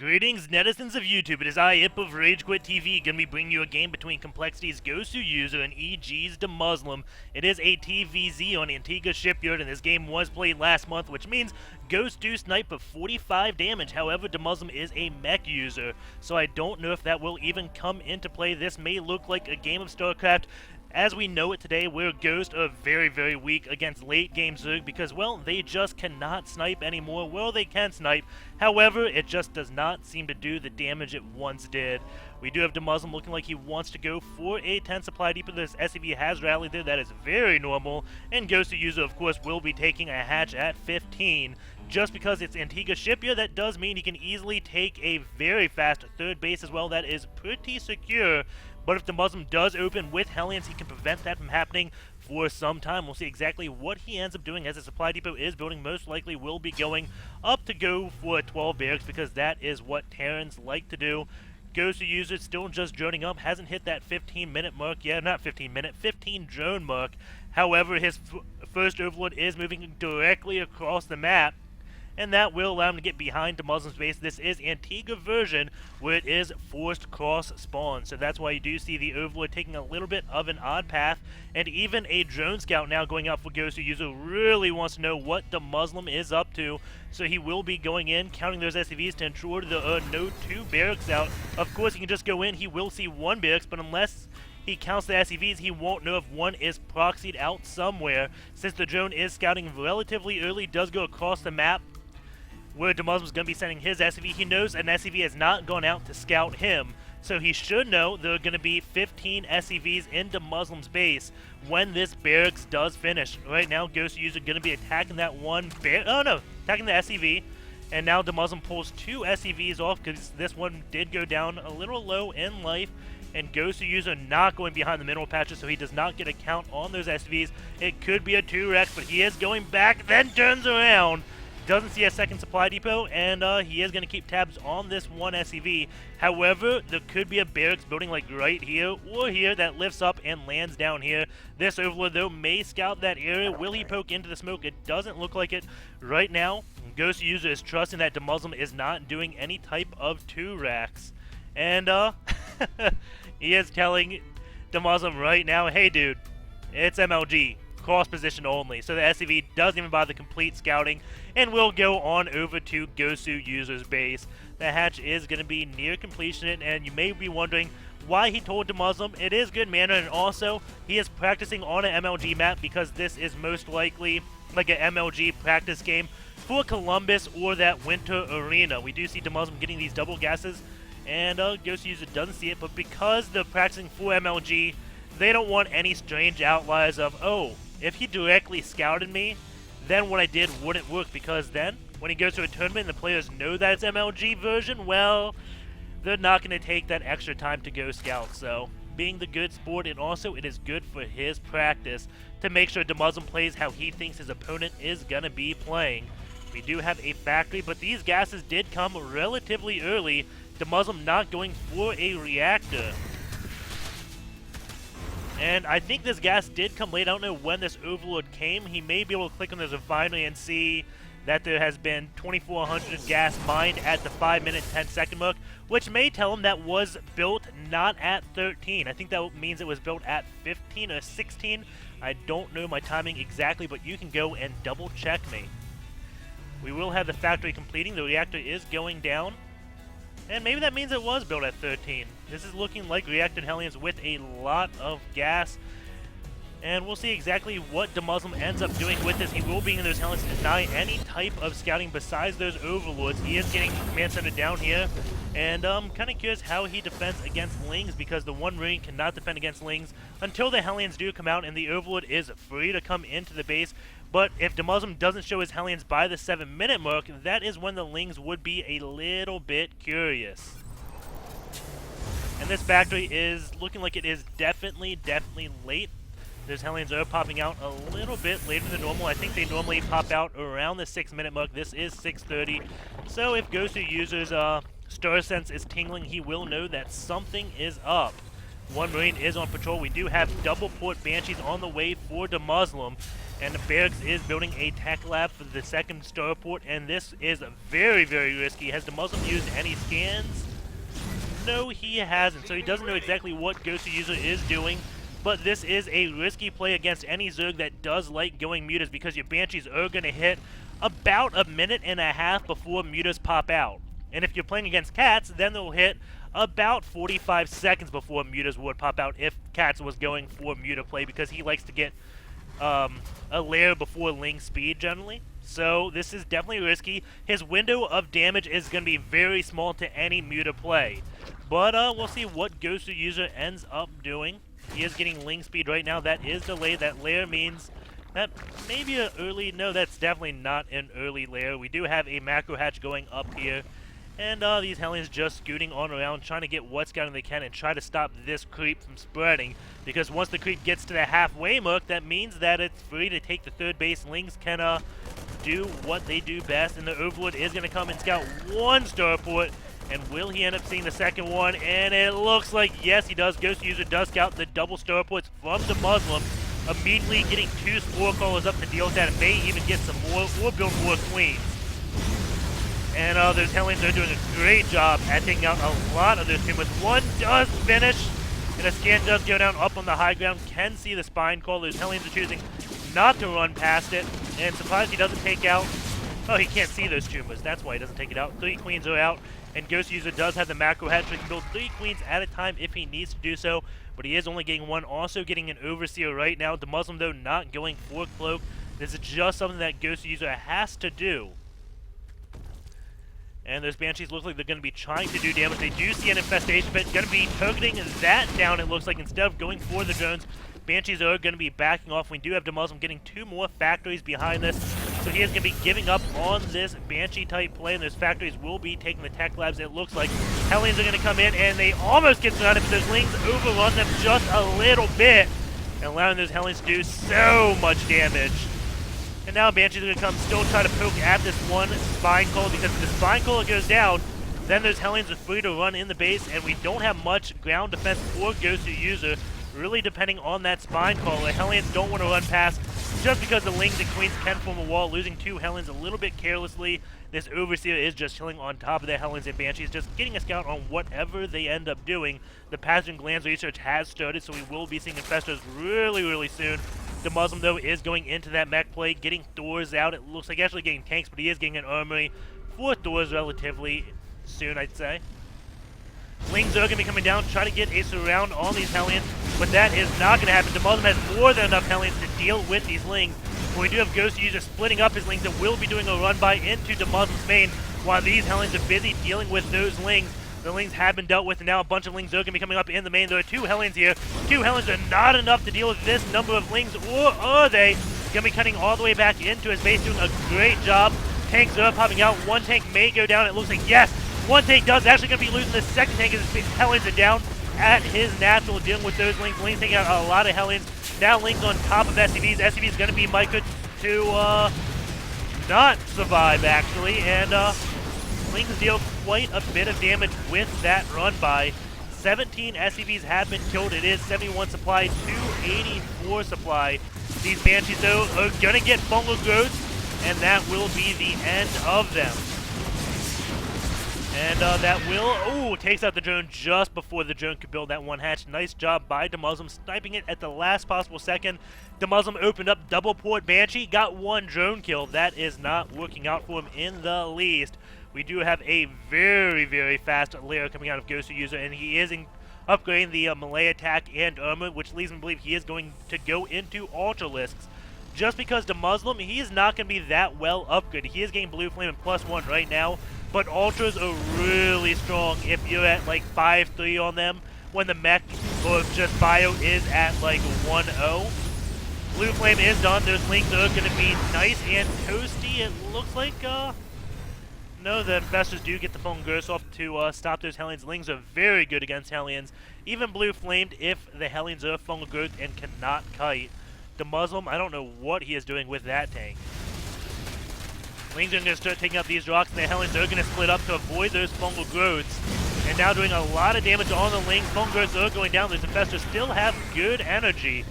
Greetings, netizens of YouTube. It is I, Ip of RageQuitTV, gonna be bringing you a game between Complexity's coL.User and EG.Demuslim. It is a TVZ on Antiga Shipyard, and this game was played last month, which means Ghost do snipe of 45 damage. However, Demuslim is a mech user, so I don't know if that will even come into play. This may look like a game of StarCraft as we know it today, where Ghost are very, very weak against late-game Zerg because, well, they just cannot snipe anymore. Well, they can snipe. However, it just does not seem to do the damage it once did. We do have Demuslim looking like he wants to go for a 10 supply depot. This SCV has rallied there. That is very normal. And coL.User, of course, will be taking a hatch at 15. Just because it's Antiga Shipyard, that does mean he can easily take a very fast third base as well. That is pretty secure. But if Demuslim does open with Hellions, he can prevent that from happening for some time. We'll see exactly what he ends up doing as the supply depot is building. Most likely will be going up to go for a 12 barracks because that is what Terrans like to do. coL.User still just droning up, hasn't hit that 15-minute mark yet. Not 15-minute, 15 drone mark. However, his first overlord is moving directly across the map, and that will allow him to get behind Demuslim's base. This is Antigua version, where it is forced cross spawn, so that's why you do see the Overlord taking a little bit of an odd path, and even a drone scout now going out for coL.User really wants to know what Demuslim is up to, so he will be going in, counting those SCVs to ensure there are no 2 barracks out. Of course, he can just go in, he will see 1 barracks, but unless he counts the SCVs, he won't know if one is proxied out somewhere. Since the drone is scouting relatively early, does go across the map, where Demuslim's going to be sending his SCV. He knows an SCV has not gone out to scout him, so he should know there are going to be 15 SCVs in Demuslim's base when this barracks does finish. Right now, coL.User going to be attacking that one attacking the SCV, and now Demuslim pulls 2 SCVs off because this one did go down a little low in life, and coL.User not going behind the mineral patches, so he does not get a count on those SCVs. It could be a 2-rex, but he is going back, then turns around. Doesn't see a second supply depot, and he is going to keep tabs on this one SCV. However, there could be a barracks building like right here or here that lifts up and lands down here. This Overlord, though, may scout that area. Will he poke into the smoke? It doesn't look like it right now. coL.User is trusting that Demuslim is not doing any type of 2-racks. And he is telling Demuslim right now, hey dude, it's MLG. Cross position only, so the SCV doesn't even bother complete scouting and will go on over to coL.User's base. The hatch is going to be near completion, and you may be wondering why he told Demuslim. It is good mana, and also he is practicing on an MLG map because this is most likely like an MLG practice game for Columbus or that winter arena. We do see Demuslim getting these double gases, and coL.User doesn't see it, but because they're practicing for MLG, they don't want any strange outliers of, oh, if he directly scouted me, then what I did wouldn't work, because then, when he goes to a tournament and the players know that it's MLG version, well, they're not going to take that extra time to go scout. So, being the good sport, and also it is good for his practice to make sure Demuslim plays how he thinks his opponent is going to be playing. We do have a factory, but these gases did come relatively early. Demuslim not going for a reactor. And I think this gas did come late. I don't know when this Overlord came. He may be able to click on this refinery and see that there has been 2,400 gas mined at the 5-minute, 10-second mark, which may tell him that was built not at 13. I think that means it was built at 15 or 16. I don't know my timing exactly, but you can go and double check me. We will have the factory completing. The reactor is going down. And maybe that means it was built at 13. This is looking like reacted Hellions with a lot of gas. And we'll see exactly what Demuslim ends up doing with this. He will be in those Hellions to deny any type of scouting besides those Overlords. He is getting command center down here. And kind of curious how he defends against Lings, because the one Marine cannot defend against Lings until the Hellions do come out, and the Overlord is free to come into the base. But if Demuslim doesn't show his Hellions by the 7-minute mark, that is when the Lings would be a little bit curious. And this factory is looking like it is definitely late. Those Hellions are popping out a little bit later than normal. I think they normally pop out around the 6-minute mark. This is 6:30. So if coL.User's Star Sense is tingling, he will know that something is up. One Marine is on patrol. We do have double port Banshees on the way for Demuslim. And the Barracks is building a tech lab for the second starport, and this is very, very risky. Has Demuslim used any scans? No, he hasn't, so he doesn't know exactly what coL.Goswser is doing. But this is a risky play against any Zerg that does like going mutas, because your Banshees are going to hit about a minute and a half before mutas pop out. And if you're playing against Cats, then they'll hit about 45 seconds before mutas would pop out if Cats was going for muta play, because he likes to get a layer before Ling speed generally. So this is definitely risky. His window of damage is going to be very small to any muta play. But we'll see what coL.Goswser ends up doing. He is getting Ling speed right now. That is delayed. That layer means that maybe an early... No, that's definitely not an early layer. We do have a macro hatch going up here. And these Hellions just scooting on around, trying to get what scouting they can and try to stop this creep from spreading. Because once the creep gets to the halfway mark, that means that it's free to take the third base. Lings can do what they do best, and the Overlord is going to come and scout one starport. And will he end up seeing the second one? And it looks like, yes, he does. coL.Goswser does scout the double starports from Demuslim, immediately getting 2 Spore Crawlers up to deal with that, and may even get some more, or build more Queens. And those Hellions are doing a great job at taking out a lot of those Pumas. One does finish, and a scan does go down up on the high ground. Can see the spine call. Those Hellions are choosing not to run past it. And surprised he doesn't take out... Oh, he can't see those Pumas. That's why he doesn't take it out. 3 Queens are out, and coL.Goswser does have the macro hatch, so he can build 3 Queens at a time if he needs to do so. But he is only getting 1. Also getting an Overseer right now. Demuslim, though, not going for Cloak. This is just something that coL.Goswser has to do. And those Banshees look like they're going to be trying to do damage. They do see an infestation, but going to be targeting that down, it looks like, instead of going for the drones. Banshees are going to be backing off. We do have Demuslim getting 2 more factories behind this, so he is going to be giving up on this Banshee-type play, and those factories will be taking the tech labs, it looks like. Hellions are going to come in, and they almost get surrounded, but those Lings overrun them just a little bit, and allowing those Hellions to do so much damage. And now Banshees are going to come still try to poke at this one Spine Coal, because if the Spine Coal goes down, then those Hellions are free to run in the base, and we don't have much ground defense for coL.Goswser, really depending on that Spine Coal. The Hellions don't want to run past, just because the Lings and Queens can form a wall, losing 2 Hellions a little bit carelessly. This Overseer is just chilling on top of the Hellions and Banshees, just getting a scout on whatever they end up doing. The Pathogen Glands research has started, so we will be seeing Infestors really, really soon. Demuslim, though, is going into that mech play, getting Thors out. It looks like actually getting tanks, but he is getting an armory for Thors relatively soon, I'd say. Lings are going to be coming down, try to get a surround on these Hellions, but that is not going to happen. Demuslim has more than enough Hellions to deal with these Lings. But we do have coL.Goswser splitting up his Lings and will be doing a run-by into Demuslim's main, while these Hellions are busy dealing with those Lings. The Lings have been dealt with, and now a bunch of Lings are going to be coming up in the main. There are 2 Hellions here. 2 Hellions are not enough to deal with this number of Lings, or are they? Going to be cutting all the way back into his base, doing a great job. Tanks are popping out. 1 tank may go down. It looks like, yes, 1 tank does actually going to be losing the second tank as his Hellions are down at his natural, dealing with those Lings. Lings taking out a lot of Hellions. Now Lings on top of SCVs. SCVs going to be micro to not survive, actually, and Lings deal quite a bit of damage with that run-by. 17 SCVs have been killed. It is 71 supply, 284 supply. These Banshees, though, are going to get fungal growths, and that will be the end of them. And that will, takes out the drone just before the drone could build that 1 hatch. Nice job by Demuslim, sniping it at the last possible second. Demuslim opened up double port Banshee, got 1 drone kill. That is not working out for him in the least. We do have a very, very fast layer coming out of coL.Goswser, and he is upgrading the melee attack and armor, which leads me to believe he is going to go into Ultralisks. Just because Demuslim, he is not going to be that well upgraded. He is getting Blue Flame and +1 right now, but Ultras are really strong if you're at like 5-3 on them, when the mech or just bio is at like 1-0. Blue Flame is done. Those Lings are going to be nice and toasty. It looks like, no, the Infestors do get the Fungal Growth off to stop those Hellions. Lings are very good against Hellions. Even Blue Flamed if the Hellions are Fungal Growth and cannot kite. Demuslim, I don't know what he is doing with that tank. Lings are going to start taking out these rocks, and the Hellions are going to split up to avoid those Fungal Growths. And now doing a lot of damage on the Lings. Fungal Growths are going down. Those Infestors still have good energy.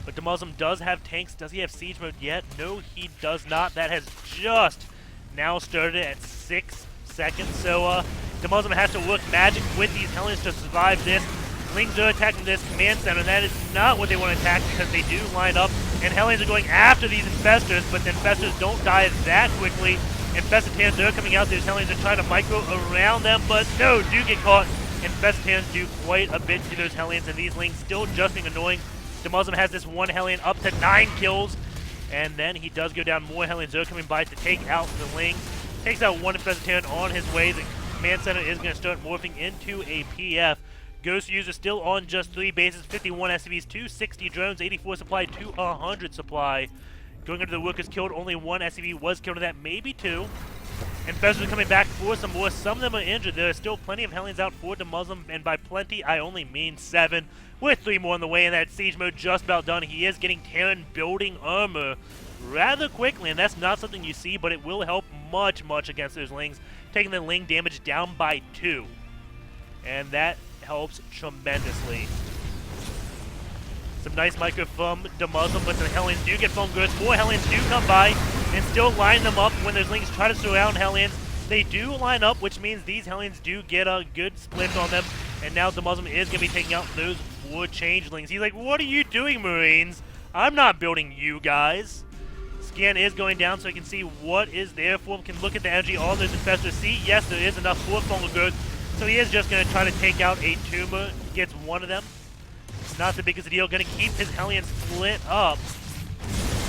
But EG.Demuslim does have tanks. Does he have siege mode yet? No, he does not. That has just now started at 6 seconds. So EG.Demuslim has to work magic with these Hellions to survive this. Lings are attacking this command center, and that is not what they want to attack because they do line up, and Hellions are going after these Infestors, but the Infestors don't die that quickly. Infestitans are coming out, these Hellions are trying to micro around them, but no, do get caught. Infestitans do quite a bit to those Hellions, and these Lings still just being annoying. EG.Demuslim has this one Hellion up to 9 kills, and then he does go down. More Hellions are coming by to take out the Ling. Takes out one Infestitan on his way. The command center is going to start morphing into a PF. Ghost still on just 3 bases, 51 SCVs, 260 drones, 84 supply, 100 supply. Going into the workers killed, only 1 SCV was killed in that, maybe 2. Infestors coming back for some more. Some of them are injured. There are still plenty of Hellions out for EG.Demuslim, and by plenty, I only mean 7. With 3 more on the way, and that siege mode just about done. He is getting Terran building armor rather quickly, and that's not something you see, but it will help much, much against those Lings, taking the Ling damage down by 2. And that helps tremendously. Some nice micro from EG.Demuslim, but the Hellions do get phone goods. More Hellions do come by and still line them up when those Lings try to surround Hellions. They do line up, which means these Hellions do get a good split on them. And now EG.Demuslim is going to be taking out those 4 changelings. He's like, what are you doing, Marines? I'm not building you guys. Scan is going down so I can see what is there for him. Can look at the energy, all those Infestors. See, yes, there is enough for fungal growth. So he is just going to try to take out a tumor. Gets one of them. Not the biggest deal. Going to keep his Hellion split up.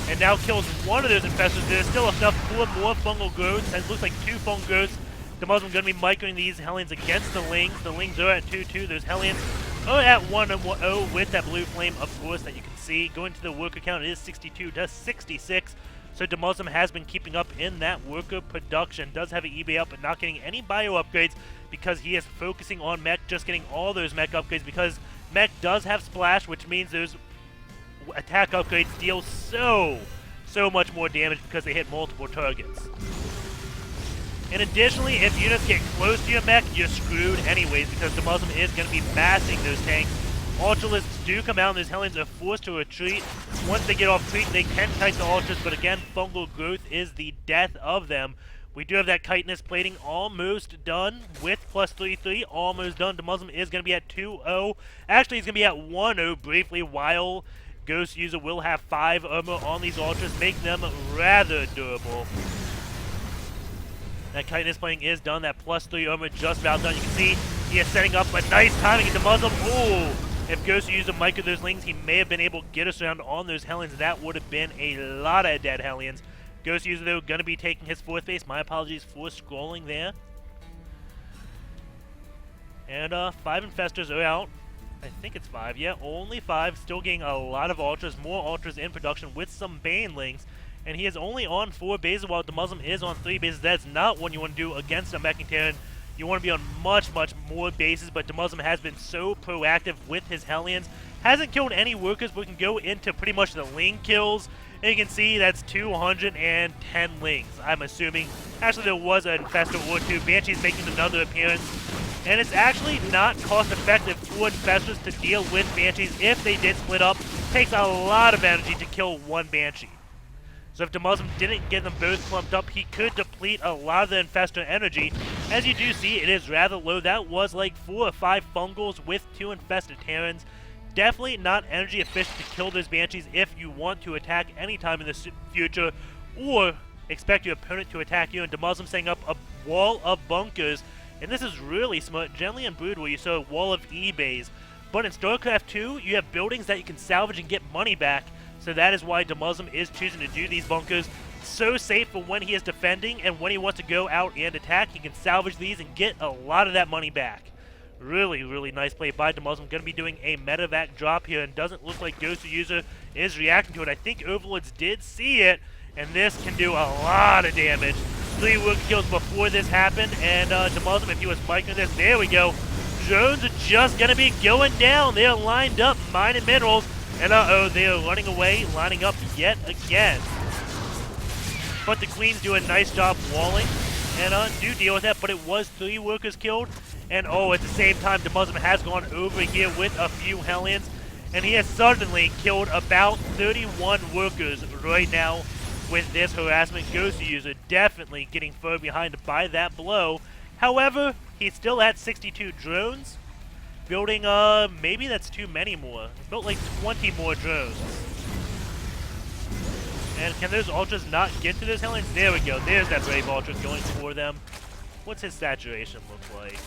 And now kills one of those Infestors. There's still enough for more fungal growths. It looks like 2 fungal growths. EG.Demuslim going to be microing these Hellions against the Lings. The Lings are at 2-2. Those Hellions are at 1-0 with that blue flame, of course, that you can see. Going to the worker count, it is 62 to 66. So EG.Demuslim has been keeping up in that worker production. Does have an eBay up, but not getting any bio upgrades because he is focusing on mech, just getting all those mech upgrades because mech does have splash, which means those attack upgrades deal so much more damage because they hit multiple targets. And additionally, if units get close to your mech, you're screwed anyways because EG.Demuslim is going to be massing those tanks. Ultralists do come out and those Hellions are forced to retreat. Once they get off retreat, they can kite the Ultras, but again, fungal growth is the death of them. We do have that chitinous plating almost done with plus 3-3, almost done. EG.Demuslim is going to be at 2-0. Actually, he's going to be at 1-0 briefly, while Ghost will have 5 armor on these Ultras, making them rather durable. That chitinous plating is done, that plus 3 armor just about done. You can see he is setting up a nice timing at EG.Demuslim. Ooh! If Ghost a micro those Lings, he may have been able to get us around on those Hellions. That would have been a lot of dead Hellions. Ghost though, going to be taking his 4th base. My apologies for scrolling there. And 5 Infestors are out. I think it's 5. Yeah, only 5. Still getting a lot of Ultras. More Ultras in production with some Banelings. And he is only on 4 bases while EG.Demuslim is on 3 bases. That's not what you want to do against a Meching Terran. You want to be on much more bases, but EG.Demuslim has been so proactive with his Hellions. Hasn't killed any workers, but we can go into pretty much the Ling kills. And you can see that's 210 Lings, I'm assuming. Actually, there was an Infestor or 2. Banshee's making another appearance. And it's actually not cost-effective for Infestors to deal with Banshees if they did split up. It takes a lot of energy to kill one Banshee. So if EG.Demuslim didn't get them both clumped up, he could deplete a lot of the Infestor energy. As you do see, it is rather low. That was like 4 or 5 fungals with 2 Infested Terrans. Definitely not energy efficient to kill those Banshees if you want to attack anytime in the future, or expect your opponent to attack you. And EG.Demuslim setting up a wall of bunkers. And this is really smart. Generally in Brood War, you saw a wall of E-bays. But in StarCraft 2, you have buildings that you can salvage and get money back. So that is why EG.Demuslim is choosing to do these bunkers. So safe for when he is defending, and when he wants to go out and attack, he can salvage these and get a lot of that money back. Really nice play by EG.Demuslim. Going to be doing a medevac drop here, and doesn't look like Ghost is reacting to it. I think Overlords did see it, and this can do a lot of damage. 3 work kills before this happened, and EG.Demuslim, if he was microing this, there we go. Drones are just going to be going down. They're lined up, mining minerals, and they are running away, lining up yet again. But the Queens do a nice job walling, and do deal with that, but it was 3 workers killed. And at the same time, EG.Demuslim has gone over here with a few Hellions. And he has suddenly killed about 31 workers right now with this harassment Ghost user, definitely getting far behind by that blow. However, he's still at 62 drones, building, maybe that's too many more. He's built like 20 more drones. And can those ultras not get to those Hellions? There we go. There's that Brave Ultras going for them. What's his saturation look like?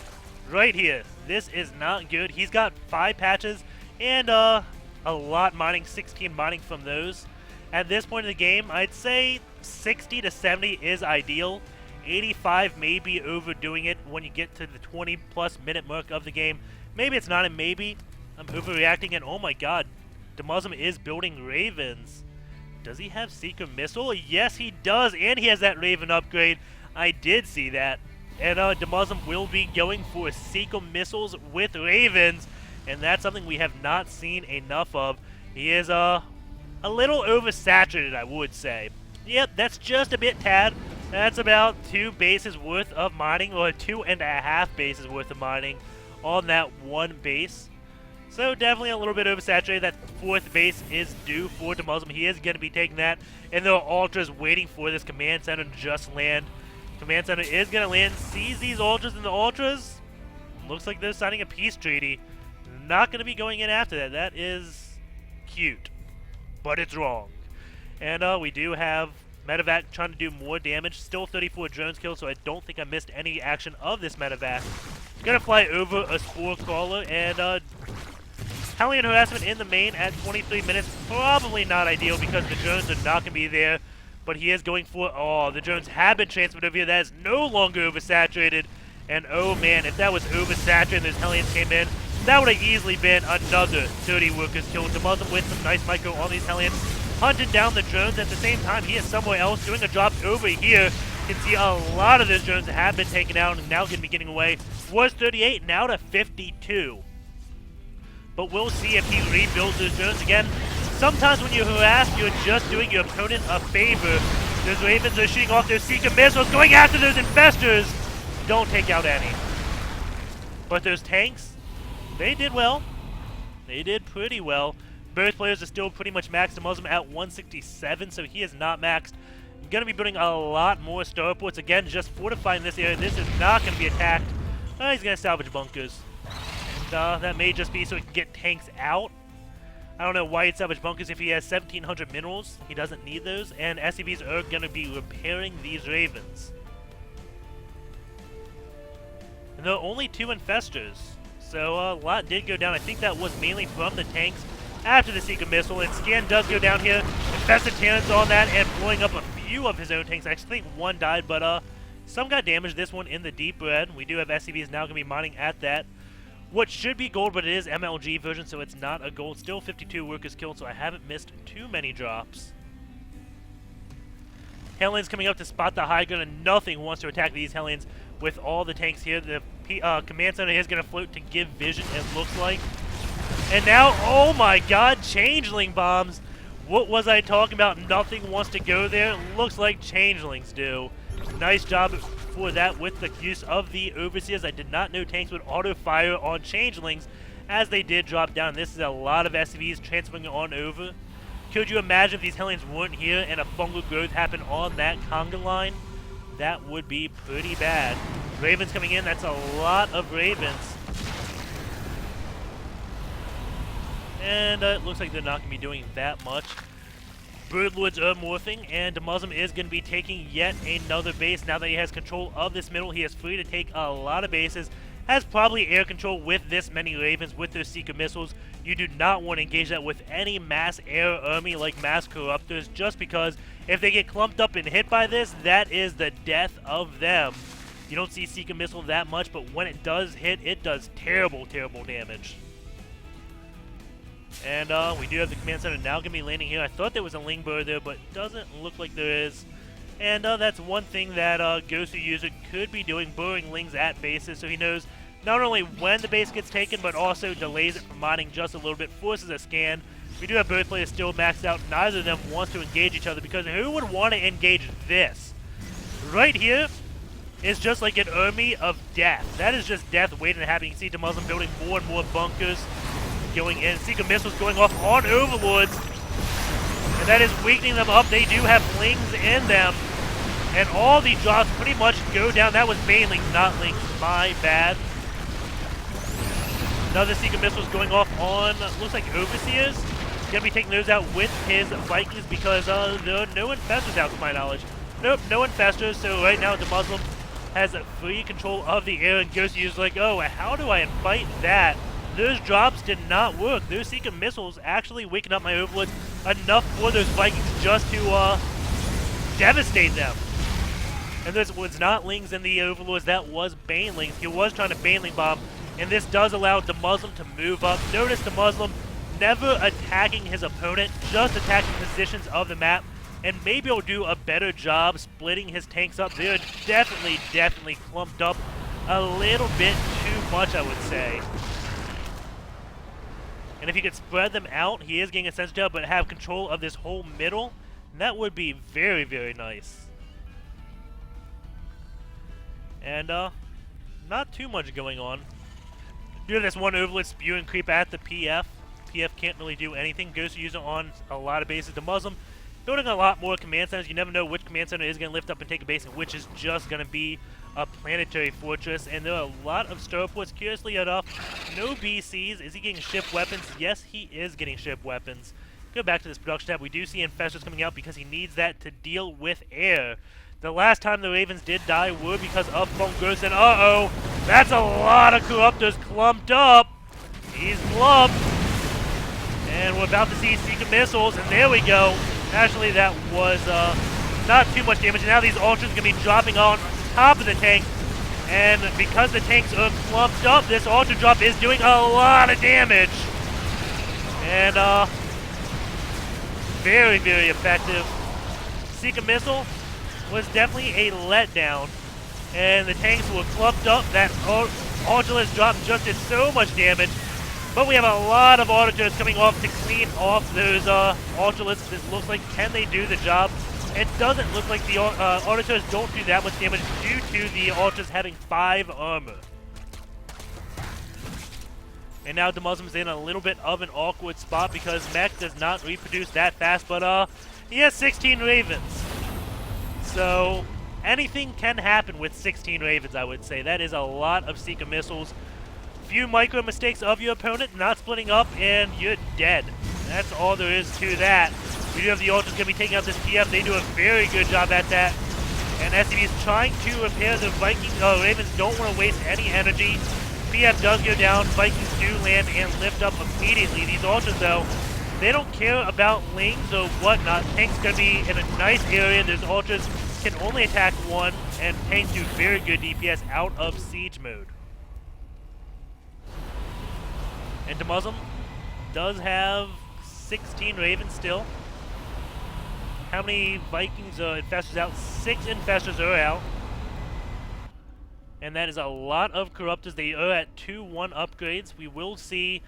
Right here. This is not good. He's got 5 patches and a lot mining, 16 mining from those. At this point in the game, I'd say 60 to 70 is ideal. 85 may be overdoing it when you get to the 20-plus minute mark of the game. Maybe it's not a maybe. I'm overreacting, and oh my god, EG.Demuslim is building Ravens. Does he have Seeker Missile? Yes, he does, and he has that Raven upgrade. I did see that. And EG.Demuslim will be going for Seeker Missiles with Ravens, and that's something we have not seen enough of. He is a little oversaturated, I would say. Yep, that's just a bit tad. That's about 2 bases worth of mining, or 2.5 bases worth of mining on that one base. So definitely a little bit oversaturated. That 4th base is due for EG.Demuslim. He is going to be taking that, and there are ultras waiting for this command center to just land. Command center is going to land, sees these ultras, and the ultras looks like they're signing a peace treaty. Not going to be going in after that. That is cute, but it's wrong. And we do have Medevac trying to do more damage. Still 34 drones killed, so I don't think I missed any action of this Medevac. Gonna fly over a Spore Crawler, and Hellion harassment in the main at 23 minutes. Probably not ideal because the drones are not gonna be there. But he is going for, oh, the drones have been transferred over here. That is no longer oversaturated. And oh man, if that was oversaturated and those Hellions came in, that would have easily been another 30 workers killed. EG.Demuslim with some nice micro on these Hellions, hunting down the drones. At the same time, he is somewhere else doing a drop over here. You can see a lot of those drones have been taken out and now going to be getting away. Was 38, now to 52. But we'll see if he rebuilds those drones again. Sometimes when you harass, you're just doing your opponent a favor. Those Ravens are shooting off their Seeker missiles, going after those infestors. Don't take out any. But those tanks, they did well. They did pretty well. Both players are still pretty much maxed. EG.Demuslim at 167, so he is not maxed. Going to be building a lot more starports. Again, just fortifying this area. This is not going to be attacked. He's going to salvage bunkers. And, that may just be so he can get tanks out. I don't know why he'd salvage bunkers if he has 1,700 minerals. He doesn't need those. And SCVs are going to be repairing these Ravens. And there are only 2 infestors. So a lot did go down. I think that was mainly from the tanks after the Seeker missile. And Scan does go down here. Infested Terrans on that and blowing up a few of his own tanks. I actually think one died, but some got damaged. This one in the deep red. We do have SCVs now going to be mining at that. What should be gold, but it is MLG version, so it's not a gold. Still 52 workers killed, so I haven't missed too many drops. Hellions coming up to spot the high ground, and nothing wants to attack these Hellions with all the tanks here. The command center is going to float to give vision, it looks like. And now, oh my god, Changeling bombs. What was I talking about? Nothing wants to go there. Looks like Changelings do. Nice job for that with the use of the Overseers. I did not know tanks would auto-fire on Changelings as they did drop down. This is a lot of SCVs transferring on over. Could you imagine if these Hellions weren't here and a fungal growth happened on that conga line? That would be pretty bad. Ravens coming in. That's a lot of Ravens. And it looks like they're not going to be doing that much. Birdlords are morphing, and EG.Demuslim is going to be taking yet another base. Now that he has control of this middle, he is free to take a lot of bases. Has probably air control with this many Ravens with those Seeker missiles. You do not want to engage that with any mass air army like mass Corruptors, just because if they get clumped up and hit by this, that is the death of them. You don't see Seeker missile that much, but when it does hit, it does terrible, terrible damage. And we do have the command center now going to be landing here. I thought there was a Ling bird there, but doesn't look like there is. And that's one thing that Ghost user could be doing, burrowing Lings at bases, so he knows not only when the base gets taken, but also delays it from mining just a little bit, forces a scan. We do have both players still maxed out. Neither of them wants to engage each other, because who would want to engage this? Right here is just like an army of death. That is just death waiting to happen. You can see EG.Demuslim building more and more bunkers. going in. Seeker missiles going off on Overlords. And that is weakening them up. They do have Lings in them. And all the drops pretty much go down. That was Banelings, not Lings. My bad. Another Seeker missiles going off on, looks like Overseers. Gonna be taking those out with his Vikings because there are no Infestors out to my knowledge. Nope, no Infestors. So right now Demuslim has free control of the air, and GhostUser's like, oh, how do I fight that? Those drops did not work. Those Seeker missiles actually waking up my Overlords enough for those Vikings just to devastate them. And this was not Lings in the Overlords, that was Banelings. He was trying to Baneling bomb, and this does allow Demuslim to move up. Notice Demuslim never attacking his opponent, just attacking positions of the map, and maybe he'll do a better job splitting his tanks up. They're definitely clumped up a little bit too much, I would say. And if he could spread them out, he is getting a sense job, but have control of this whole middle, that would be very nice. And not too much going on. Do this one Overlord spew and creep at the PF. PF can't really do anything. GhostUser on a lot of bases. Demuslim building a lot more command centers. You never know which command center is going to lift up and take a base, and which is just going to be a planetary fortress. And there are a lot of starports. Curiously enough, no BCs. Is he getting ship weapons? Yes, he is getting ship weapons. Go back to this production tab. We do see Infestors coming out because he needs that to deal with air. The last time the Ravens did die were because of Funkos, and uh-oh, that's a lot of Corruptors clumped up. He's clumped. And we're about to see Seeker missiles, and there we go. Actually, that was not too much damage. And now these Ultras are going to be dropping on top of the tank. And because the tanks are clumped up, this Ultra drop is doing a lot of damage. And very effective. Seeker missile was definitely a letdown. And the tanks were clumped up. That Ultraless drop just did so much damage. But we have a lot of auditors coming off to clean off those Ultralists. This looks like, can they do the job? It doesn't look like the auditors don't do that much damage due to the Ultras having 5 armor. And now Demuslim's in a little bit of an awkward spot because Mech does not reproduce that fast, but he has 16 Ravens. So anything can happen with 16 Ravens, I would say. That is a lot of Seeker missiles. Few micro mistakes of your opponent, not splitting up, and you're dead. That's all there is to that. We do have the Ultras going to be taking out this PF. They do a very good job at that. And SCV is trying to repair the Vikings. Ravens don't want to waste any energy. PF does go down. Vikings do land and lift up immediately. These Ultras, though, they don't care about Lings or whatnot. Tank's going to be in a nice area. Those Ultras can only attack one, and tanks do very good DPS out of siege mode. And Demuslim does have 16 Ravens still. How many Vikings Infestors out? 6 Infestors are out. And that is a lot of Corruptors. They are at 2-1 upgrades. We will see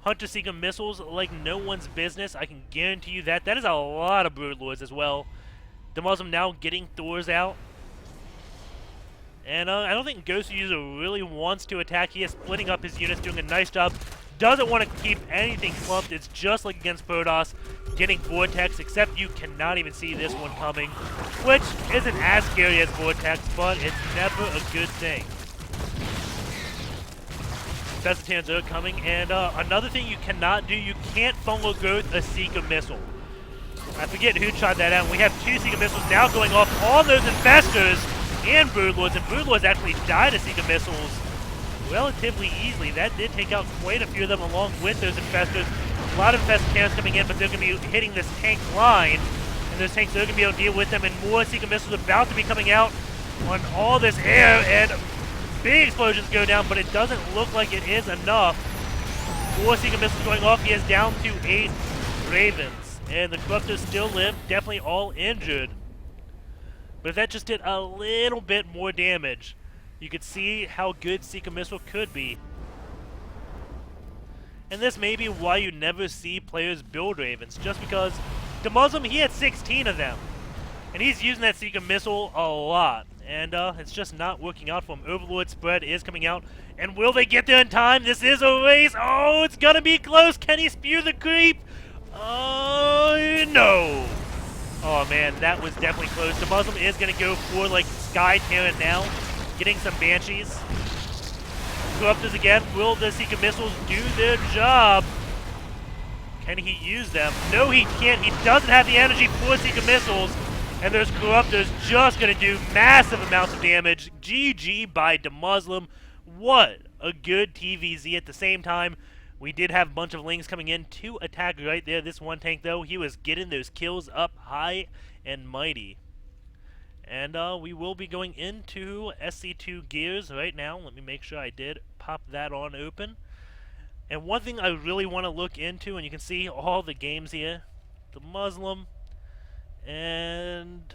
Hunter Seeker missiles like no one's business. I can guarantee you that. That is a lot of Broodlords as well. Demuslim now getting Thors out. And I don't think GhostUser really wants to attack. He is splitting up his units, doing a nice job. Doesn't want to keep anything clumped. It's just like against Protoss, getting Vortex, except you cannot even see this one coming, which isn't as scary as Vortex, but it's never a good thing. Fesitans are coming, and another thing you cannot do, you can't fungal growth a Seeker missile. I forget who tried that out. We have 2 Seeker missiles now going off on those Infestors and Broodlords, and Broodlords actually died to Seeker missiles relatively easily. That did take out quite a few of them along with those Infestors. A lot of Infestors coming in, but they're going to be hitting this tank line, and those tanks are going to be able to deal with them, and more Seeker missiles about to be coming out on all this air, and big explosions go down, but it doesn't look like it is enough. 4 Seeker missiles going off. He is down to 8 Ravens, and the Corruptors still live, definitely all injured. But if that just did a little bit more damage, you could see how good Seeker Missile could be. And this may be why you never see players build Ravens, just because Demuslim, he had 16 of them. And he's using that Seeker Missile a lot. and it's just not working out for him. Overlord spread is coming out, and will they get there in time? This is a race. Oh, it's gonna be close. Can he spew the creep? Oh, no. Oh, man, that was definitely close. Demuslim is gonna go for, like, Sky Terran now, getting some Banshees. Corruptors again. Will the Seeker missiles do their job? Can he use them? No, he can't. He doesn't have the energy for Seeker missiles. And those Corruptors just going to do massive amounts of damage. GG by Demuslim. What a good TVZ. At the same time, we did have a bunch of Lings coming in to attack right there. This one tank, though, he was getting those kills up high and mighty. And we will be going into SC2 gears right now. Let me make sure I did pop that on open. And one thing I really want to look into, and you can see all the games here, Demuslim and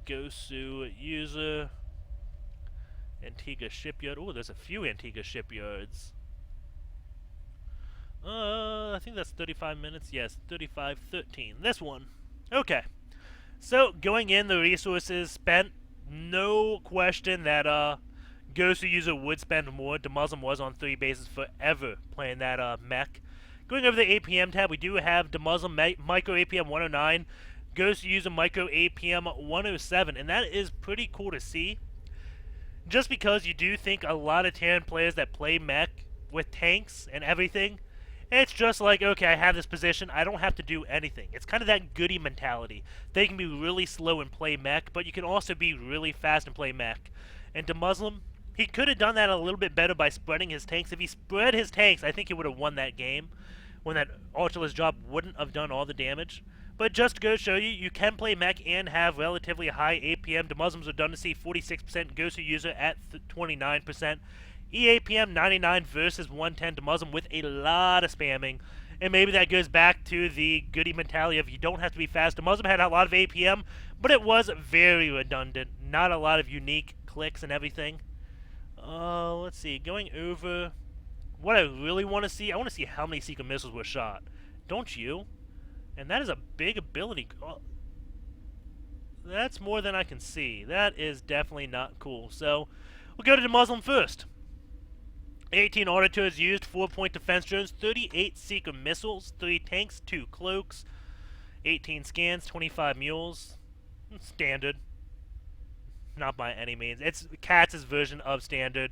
Gosu user, Antiga Shipyard. Oh, there's a few Antiga Shipyards. I think that's 35 minutes. Yes, 35:13. This one. Okay. So, going in, the resources spent, no question that Gosu user would spend more. Demuslim was on 3 bases forever playing that mech. Going over the APM tab, we do have Demuslim Micro APM 109, Gosu user Micro APM 107, and that is pretty cool to see. Just because you do think a lot of Terran players that play mech with tanks and everything, it's just like, okay, I have this position, I don't have to do anything. It's kind of that goody mentality. They can be really slow and play mech, but you can also be really fast and play mech. And Demuslim, he could have done that a little bit better by spreading his tanks. If he spread his tanks, I think he would have won that game, when that Ultraless drop wouldn't have done all the damage. But just to go show you, you can play mech and have relatively high APM. Demuslims are done to see 46%, Gosu user at 29%. EAPM 99 versus 110, Demuslim with a lot of spamming. And maybe that goes back to the goody mentality of you don't have to be fast. Demuslim had a lot of APM, but it was very redundant. Not a lot of unique clicks and everything. Let's see. Going over what I really want to see, I want to see how many Seeker missiles were shot. Don't you? And that is a big ability. Oh, that's more than I can see. That is definitely not cool. So, we'll go to Demuslim first. 18 auditors used, 4-point defense drones, 38 Seeker missiles, 3 tanks, 2 cloaks, 18 scans, 25 mules. Standard. Not by any means. It's Katz's version of standard.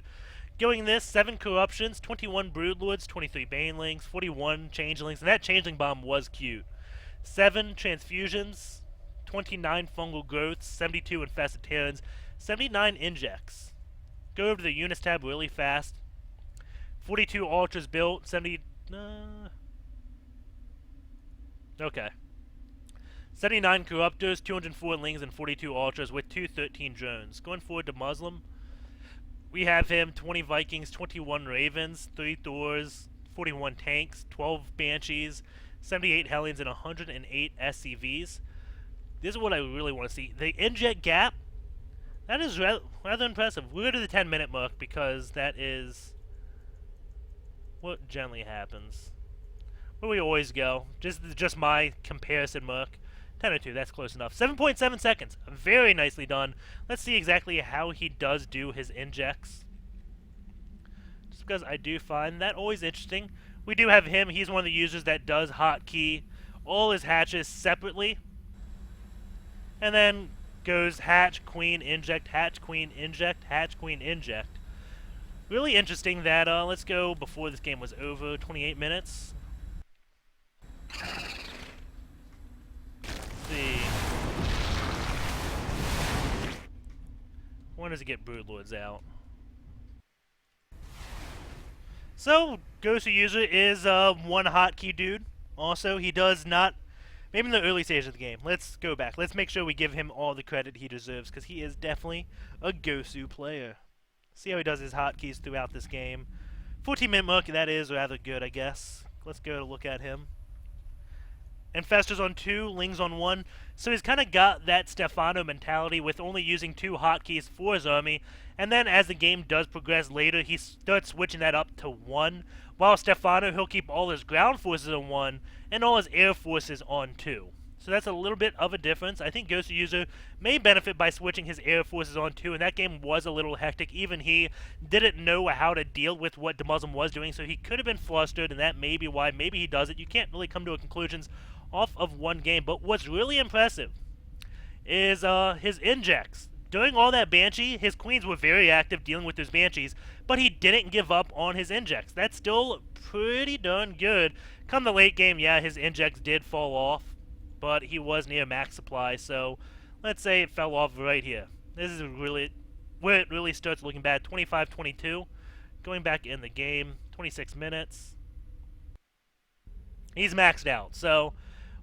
Going in this, 7 corruptions, 21 broodlords, 23 banelings, 41 changelings, and that changeling bomb was cute. 7 transfusions, 29 fungal growths, 72 infested Terrans, 79 injects. Go over to the units tab really fast. 42 ultras built, 70... okay. 79 corruptors, 204 lings, and 42 ultras with 213 drones. Going forward to Muslim, we have him 20 Vikings, 21 Ravens, 3 Thors, 41 tanks, 12 Banshees, 78 Hellions, and 108 SCVs. This is what I really want to see. The inject gap, that is rather impressive. We'll go to the 10-minute mark because that is what generally happens. Where we always go. Just my comparison mark. 10:02, that's close enough. 7.7 seconds. Very nicely done. Let's see exactly how he does do his injects. Just because I do find that always interesting. We do have him. He's one of the users that does hotkey all his hatches separately. And then goes hatch, queen, inject, hatch, queen, inject, hatch, queen, inject. Really interesting that, let's go before this game was over, 28 minutes. Let's see. When does it get broodlords out? So, Gosu user is one hotkey dude. Also, he does not... Maybe in the early stage of the game. Let's go back. Let's make sure we give him all the credit he deserves, because he is definitely a Gosu player. See how he does his hotkeys throughout this game. 14-minute mark, that is rather good, I guess. Let's go to look at him. Infestors on 2, Lings on 1. So he's kind of got that Stefano mentality with only using 2 hotkeys for his army. And then as the game does progress later, he starts switching that up to 1. While Stefano, he'll keep all his ground forces on 1 and all his air forces on 2. So that's a little bit of a difference. I think GhostUser may benefit by switching his air forces on too, and that game was a little hectic. Even he didn't know how to deal with what Demuslim was doing, so he could have been flustered, and that may be why maybe he does it. You can't really come to a conclusions off of one game, but what's really impressive is his injects. During all that Banshee, his queens were very active dealing with those Banshees, but he didn't give up on his injects. That's still pretty darn good. Come the late game, yeah, his injects did fall off, but he was near max supply, so let's say it fell off right here. This is really where it really starts looking bad. 25-22. Going back in the game, 26 minutes. He's maxed out, so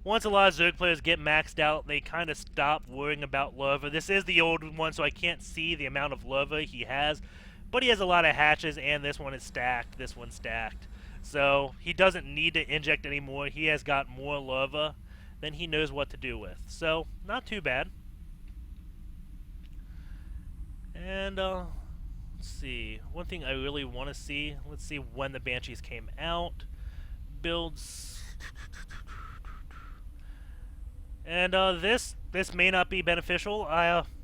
once a lot of Zerg players get maxed out, they kind of stop worrying about larva. This is the old one, so I can't see the amount of larva he has, but he has a lot of hatches, and this one is stacked, this one's stacked. So he doesn't need to inject anymore. He has got more larva than he knows what to do with. So, not too bad. And, let's see. One thing I really want to see, let's see when the Banshees came out. Builds. And this may not be beneficial.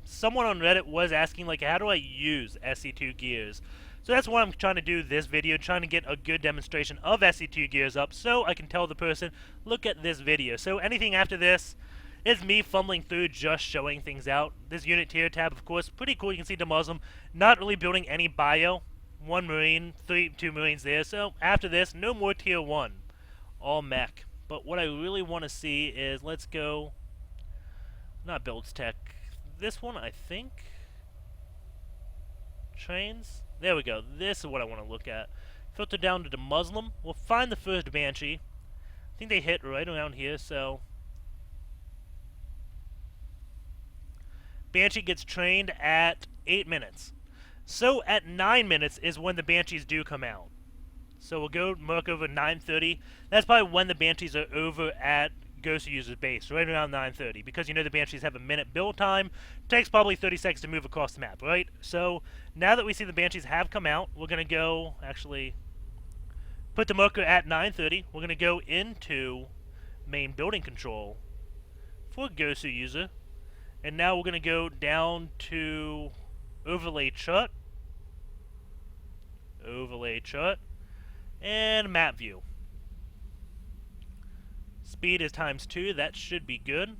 Someone on Reddit was asking, like, how do I use SC2 gears? So that's why I'm trying to do this video, trying to get a good demonstration of SC2 gears up so I can tell the person, look at this video. So anything after this is me fumbling through just showing things out. This unit tier tab, of course, pretty cool. You can see Demuslim not really building any bio. 1 Marine, 2 Marines there. So after this, no more tier 1. All mech. But what I really want to see is, let's go, not builds tech, this one I think, trains, there we go, this is what I want to look at. Filter down to Demuslim, we'll find the first Banshee, I think they hit right around here, so, Banshee gets trained at 8 minutes, so at 9 minutes is when the Banshees do come out. So we'll go mark over 9:30. That's probably when the Banshees are over at GhostUser's base, right around 9:30. Because you know the Banshees have a minute build time. It takes probably 30 seconds to move across the map, right? So now that we see the Banshees have come out, we're going to go, actually, put the marker at 9:30. We're going to go into main building control for GhostUser. And now we're going to go down to overlay chart. Overlay chart. And map view. Speed is ×2. That should be good.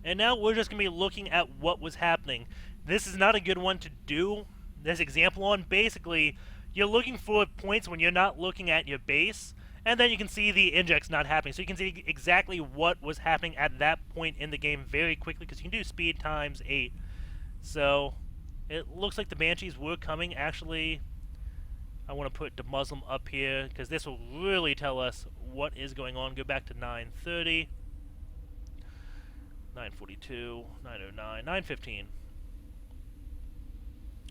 And now we're just going to be looking at what was happening. This is not a good one to do this example on. Basically, you're looking for points when you're not looking at your base, and then you can see the injects not happening. So you can see exactly what was happening at that point in the game very quickly, because you can do speed ×8. So it looks like the Banshees were coming. Actually, I want to put Demuslim up here, because this will really tell us what is going on. Go back to 9:30, 9:42, 9:09, 9:15.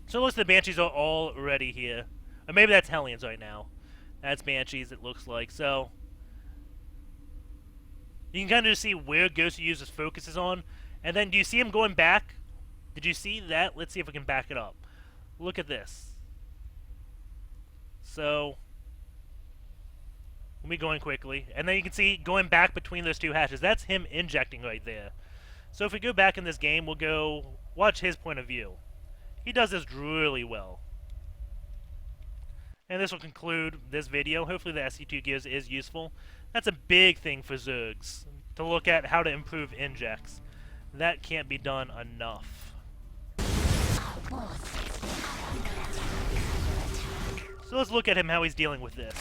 So it looks like the Banshees are already here. Or maybe that's Hellions right now. That's Banshees, it looks like. So you can kind of just see where GhostUser's focus is on. And then do you see him going back? Did you see that? Let's see if we can back it up. Look at this. So, let me go in quickly. And then you can see going back between those two hatches. That's him injecting right there. So if we go back in this game, we'll go watch his point of view. He does this really well. And this will conclude this video. Hopefully the SC2 gears is useful. That's a big thing for Zergs, to look at how to improve injects. That can't be done enough. So let's look at him, how he's dealing with this.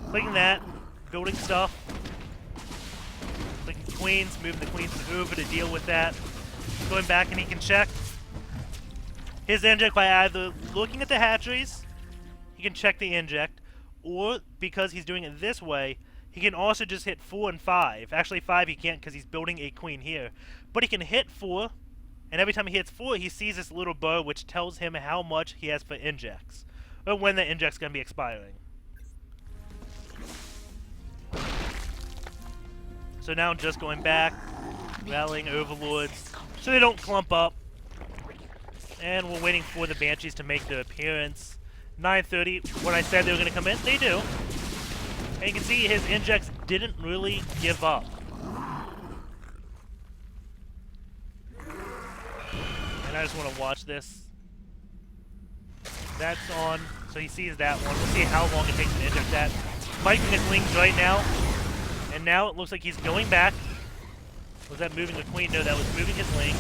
Clicking that, building stuff. Clicking queens, moving the queens over to deal with that. Going back and he can check his inject by either looking at the hatcheries, he can check the inject, or because he's doing it this way, he can also just hit 4 and 5. Actually 5 he can't because he's building a queen here. But he can hit 4, and every time he hits 4 he sees this little bar which tells him how much he has for injects. Or when the inject's going to be expiring. So now just going back, rallying overlords, so they don't clump up. And we're waiting for the Banshees to make their appearance. 9:30, when I said they were going to come in, they do. And you can see his injects didn't really give up. And I just want to watch this. That's on, so he sees that one. We'll see how long it takes to inject that. Spiking his lings right now. And now it looks like he's going back. Was that moving the queen? No, that was moving his ling.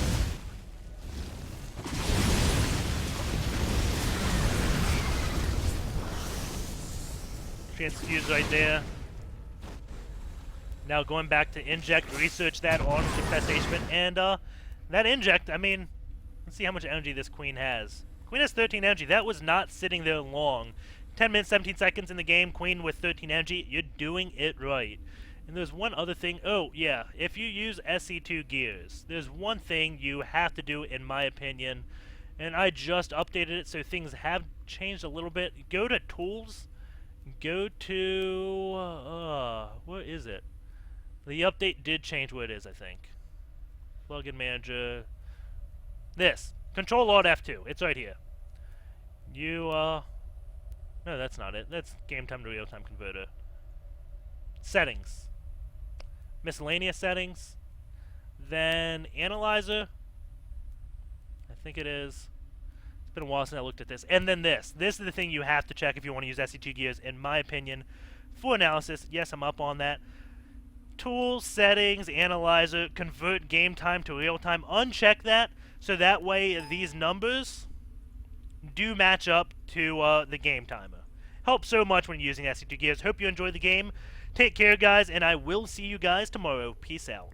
Transfuse right there. Now going back to inject, research that on infestation, and that inject, I mean, let's see how much energy this queen has. Queen has 13 energy. That was not sitting there long. 10 minutes, 17 seconds in the game, queen with 13 energy. You're doing it right. And there's one other thing. Oh, yeah. If you use SC2 gears, there's one thing you have to do, in my opinion, and I just updated it, so things have changed a little bit. Go to Tools. Go to... where is it? The update did change what it is, I think. Plugin Manager. This. Control-Alt-F2. It's right here. You, no, that's not it. That's Game Time to Real Time Converter. Settings. Miscellaneous settings. Then Analyzer. I think it is. It's been a while since I looked at this. And then this. This is the thing you have to check if you want to use SC2 gears, in my opinion, for analysis. Yes, I'm up on that. Tools, settings, analyzer, convert game time to real time. Uncheck that, so that way these numbers do match up to the game timer. Helps so much when using SC2 gears. Hope you enjoyed the game. Take care, guys, and I will see you guys tomorrow. Peace out.